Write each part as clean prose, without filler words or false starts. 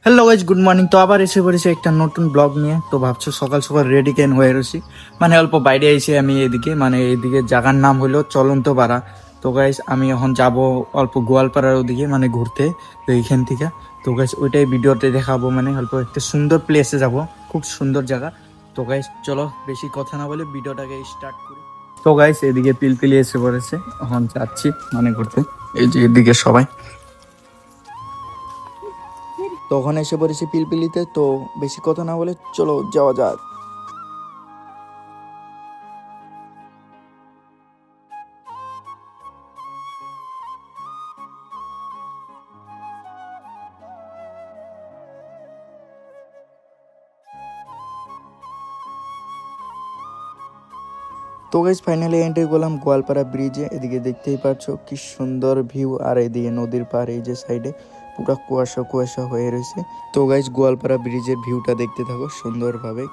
Hello guys, good morning. তো আবার এসে পড়েছি একটা নতুন ব্লগ নিয়ে। তো ভাবছো সকাল সকাল রেডি কেন হয়ে রয়েছি, মানে অল্প বাইরে এসে আমি এদিকে, মানে এইদিকে জায়গার নাম হলো চলন্ত পাড়া। তো গাইজ আমি এখন যাব অল্প গোয়ালপাড়ার ওদিকে, মানে ঘুরতে। তো এইখান থেকে তো গাইজ ওইটাই ভিডিওতে দেখাবো, মানে অল্প একটা সুন্দর প্লেসে যাব, খুব সুন্দর জায়গা। তো গাইজ চলো বেশি কথা না বলে ভিডিওটাকে স্টার্ট করি। তো গাইজ এদিকে পিলপিলি এসে পড়েছে, এখন যাচ্ছি মানে ঘুরতে। এই যে এদিকে সবাই তখন এসে পড়েছি পিলপিলিতে। তো বেশি কথা না বলে চলো যাওয়া যাক। তো গাইজ ফাইনালি এন্ট্রি করলাম গোয়ালপাড়া ব্রিজে। এদিকে দেখতেই পাচ্ছ কি সুন্দর ভিউ, আর এদিকে নদীর পাড়, এই যে সাইডে পুরো কুয়াশা কুয়াশা হয়ে রয়েছে। তো গাইজ গোয়ালপাড়া ব্রিজের ভিউটা দেখতে থাকো সুন্দরভাবে।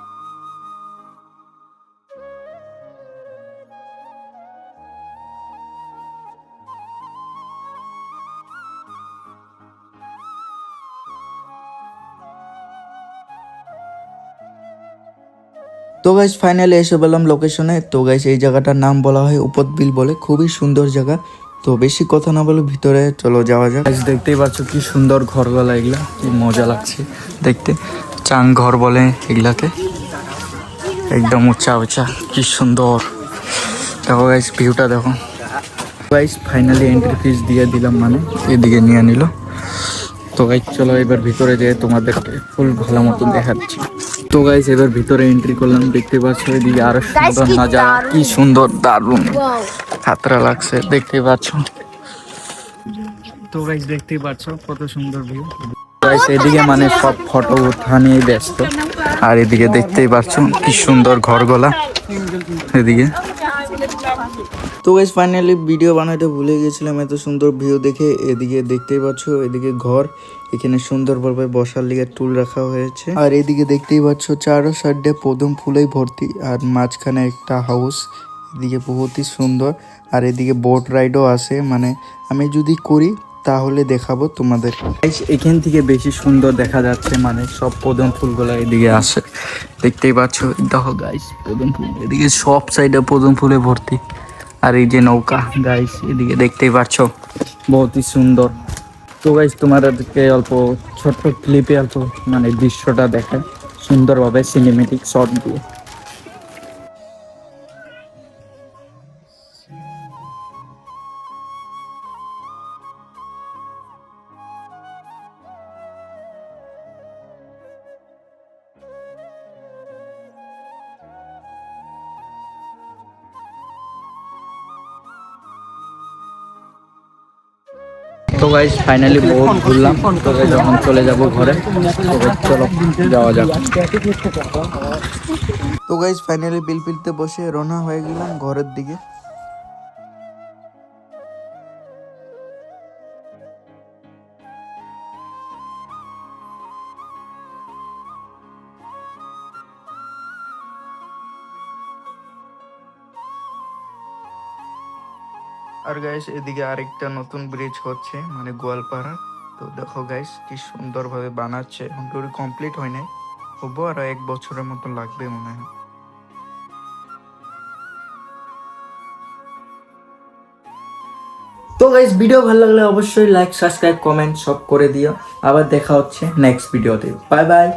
তো গাইজ ফাইনালি এসে বললাম লোকেশনে। তো গাইজ এই জায়গাটার নাম বলা হয় উপতবিল বলে, খুবই সুন্দর জায়গা। তো বেশি কথা না বলে ভিতরে চলো যাওয়া যাক। দেখতেই পাচ্ছ কি সুন্দর ঘরগুলা, এগুলা কি মজা লাগছে দেখতে। চাং ঘর বলে এগুলাকে, একদম উঁচা উঁচা, কি সুন্দর। দেখো গাইজ ভিউটা দেখো। গাইজ ফাইনালি এন্ট্রি ফিস দিয়ে দিলাম, মানে এদিকে নিয়ে নিল। তো গাইজ চলো এবার ভিতরে যেয়ে তোমাদেরকে ফুল ভালো মতো দেখাচ্ছি। তো গাইজ এবার ভিতরে এন্ট্রি করলাম, দেখতে পাচ্ছ এদিকে আরো সুন্দর নাজারা, কি সুন্দর, দারুণ খাতরা লাগছে, দেখতে পাচ্ছ। তো গাইজ দেখতেই পাচ্ছ কত সুন্দর ভিউ। গাইজ এদিকে মানে সব ফটো ওঠা নিয়ে ব্যস্ত, আর এদিকে দেখতেই পাচ্ছ কি সুন্দর ঘরগুলা এদিকে। তো গাইজ ফাইনালি ভিডিও বানাতে ভুলে গেছিলাম এত সুন্দর ভিউ দেখে। এদিকে দেখতেই পাচ্ছ এদিকে ঘর, এখানে সুন্দরভাবে বসার লিগে টুল রাখা হয়েছে। আর এদিকে দেখতেই পাচ্ছ চারো সাইডে পদম ফুলেই ভর্তি, আর মাঝখানে একটা হাউস, এদিকে বহুতই সুন্দর। আর এদিকে বোট রাইডও আছে, মানে আমি যদি করি তাহলে দেখাবো তোমাদের। এখান থেকে বেশি সুন্দর দেখা যাচ্ছে, মানে সব পদম ফুলগুলো এদিকে আসে, দেখতেই পাচ্ছ। দেখো গাইস পদম ফুল, এদিকে সব সাইডে পদম ফুলে ভর্তি। আর এই যে নৌকা গাইস এদিকে দেখতেই পাচ্ছ, বহুতই সুন্দর। তো গাইস তোমাদেরকে অল্প ছোট্ট ক্লিপে অল্প মানে দৃশ্যটা দেখায় সুন্দরভাবে সিনেমেটিক শট দিয়ে। তো গাইস ফাইনালি বহুত ঘুরলাম। তো গাইস যখন চলে যাব ঘরে, তো গাইস চলো যাওয়া যাক। তো গাইস ফাইনালি পিলপিলতে বসে রওনা হয়ে গেলাম ঘরের দিকে। আর গাইস এদিকে আরেকটা নতুন ব্রিজ হচ্ছে, মানে গোয়ালপাড়া। তো দেখো গাইস কি সুন্দরভাবে বানাচ্ছে, এখন পুরো কমপ্লিট হয় নাই, হবো আর 1 বছরের মতো লাগবে মনে হয়। তো গাইস ভিডিও ভালো লাগলে অবশ্যই লাইক, সাবস্ক্রাইব, কমেন্ট সব করে দিও। আবার দেখা হচ্ছে নেক্সট ভিডিওতে। Bye bye.